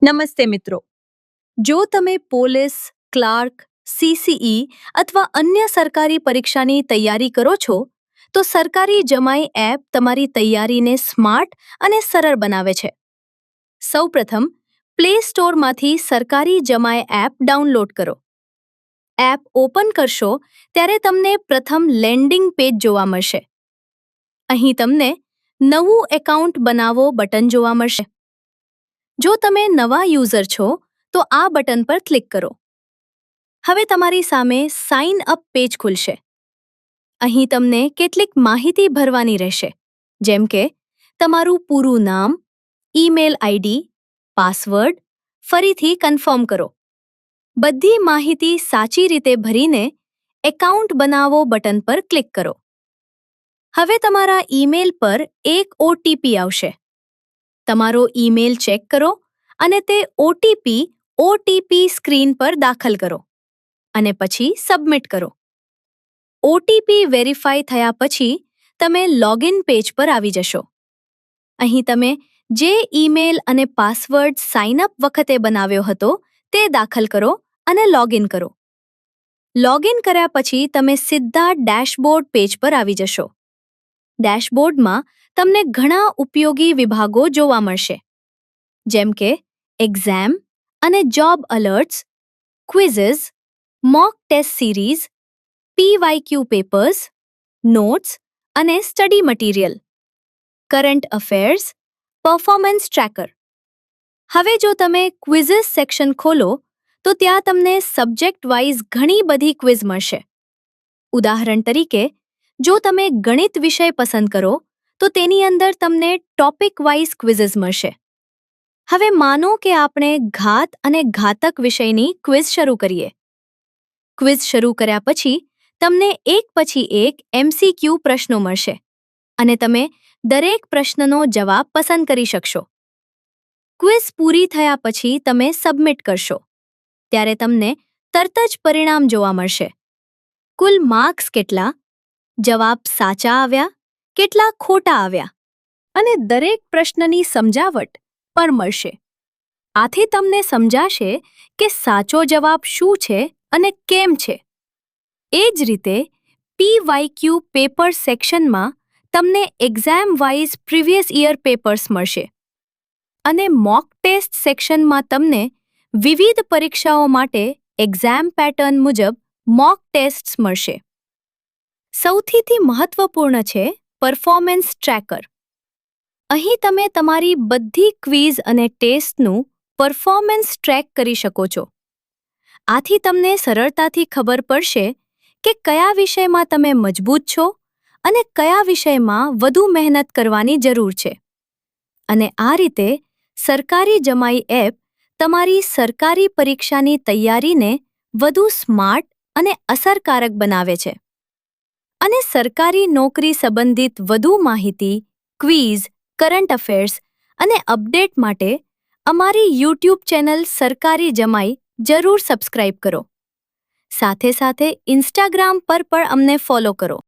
નમસ્તે મિત્રો. જો તમે પોલીસ, ક્લાર્ક, સીસીઈ અથવા અન્ય સરકારી પરીક્ષાની તૈયારી કરો છો, તો સરકારી જમાઈ એપ તમારી તૈયારીને સ્માર્ટ અને સરળ બનાવે છે. સૌપ્રથમ પ્લે સ્ટોરમાંથી સરકારી જમાઈ એપ ડાઉનલોડ કરો. એપ ઓપન કરશો ત્યારે તમને પ્રથમ લેન્ડિંગ પેજ જોવા મળશે. અહીં તમને નવું એકાઉન્ટ બનાવો બટન જોવા મળશે. જો તમે નવા યુઝર છો તો આ બટન પર ક્લિક કરો. હવે તમારી સામે સાઇન અપ પેજ ખુલશે. અહીં તમને કેટલીક માહિતી ભરવાની રહેશે, જેમ કે તમારું પૂરું નામ, ઈમેલ આઈડી, પાસવર્ડ, ફરીથી કન્ફર્મ કરો. બધી માહિતી સાચી રીતે ભરીને એકાઉન્ટ બનાવો બટન પર ક્લિક કરો. હવે તમારા ઈમેલ પર એક ઓટીપી આવશે. તમારો ઈમેલ ચેક કરો અને તે ઓટીપી સ્ક્રીન પર દાખલ કરો અને પછી સબમિટ કરો. ઓટીપી વેરીફાઈ થયા પછી તમે લોગિન પેજ પર આવી જશો. અહીં તમે જે ઈમેલ અને પાસવર્ડ સાઇન અપ વખતે બનાવ્યો હતો તે દાખલ કરો અને લોગિન કરો. લોગિન કર્યા પછી તમે સીધા ડેશબોર્ડ પેજ પર આવી જશો. ડેશબોર્ડમાં તમને ઘણા ઉપયોગી વિભાગો જોવા મળશે, જેમ કે એક્ઝામ અને job alerts, quizzes, mock test series, PYQ papers, notes અને study material, current affairs, performance tracker. હવે જો તમે ક્વિઝિસ સેક્શન ખોલો તો ત્યાં તમને સબ્જેક્ટ વાઇઝ ઘણી બધી ક્વિઝ મળશે. ઉદાહરણ તરીકે, જો તમે ગણિત વિષય પસંદ કરો તો તેની અંદર તમને ટોપિક વાઇઝ ક્વિઝિસ મળશે. હવે માનો કે આપણે ઘાત અને ઘાતક વિષયની ક્વિઝ શરૂ કરીએ. ક્વિઝ શરૂ કર્યા પછી તમને એક પછી એક એમસીક્યુ પ્રશ્નો મળશે અને તમે દરેક પ્રશ્નનો જવાબ પસંદ કરી શકશો. ક્વિઝ પૂરી થયા પછી તમે સબમિટ કરશો ત્યારે તમને તરત જ પરિણામ જોવા મળશે. કુલ માર્ક્સ કેટલા, જવાબ સાચા આવ્યા, કેટલા ખોટા આવ્યા અને દરેક પ્રશ્નની સમજાવટ પણ મળશે. આથી તમને સમજાશે કે સાચો જવાબ શું છે અને કેમ છે. એ જ રીતે પીવાયક્યુ પેપર સેક્શનમાં તમને exam wise previous year papers મળશે અને મોક ટેસ્ટ સેક્શનમાં તમને વિવિધ પરીક્ષાઓ માટે એક્ઝામ પેટર્ન મુજબ મોક ટેસ્ટ્સ મળશે. સૌથી મહત્વપૂર્ણ છે પરફોર્મન્સ ટ્રેકર. અહીં તમે તમારી બધી ક્વિઝ અને ટેસ્ટનું પરફોર્મન્સ ટ્રેક કરી શકો છો. આથી તમને સરળતાથી ખબર પડશે કે કયા વિષયમાં તમે મજબૂત છો અને કયા વિષયમાં વધુ મહેનત કરવાની જરૂર છે. અને આ રીતે સરકારી જમાઈ એપ તમારી સરકારી પરીક્ષાની તૈયારીને વધુ સ્માર્ટ અને અસરકારક બનાવે છે. અને સરકારી નોકરી સંબંધિત વધુ માહિતી, ક્વિઝ, કરંટ અફેર્સ અને અપડેટ માટે અમારી યુટ્યુબ ચેનલ સરકારી જમાઈ જરૂર સબસ્ક્રાઇબ કરો. સાથે સાથે ઇન્સ્ટાગ્રામ પર પણ અમને ફોલો કરો.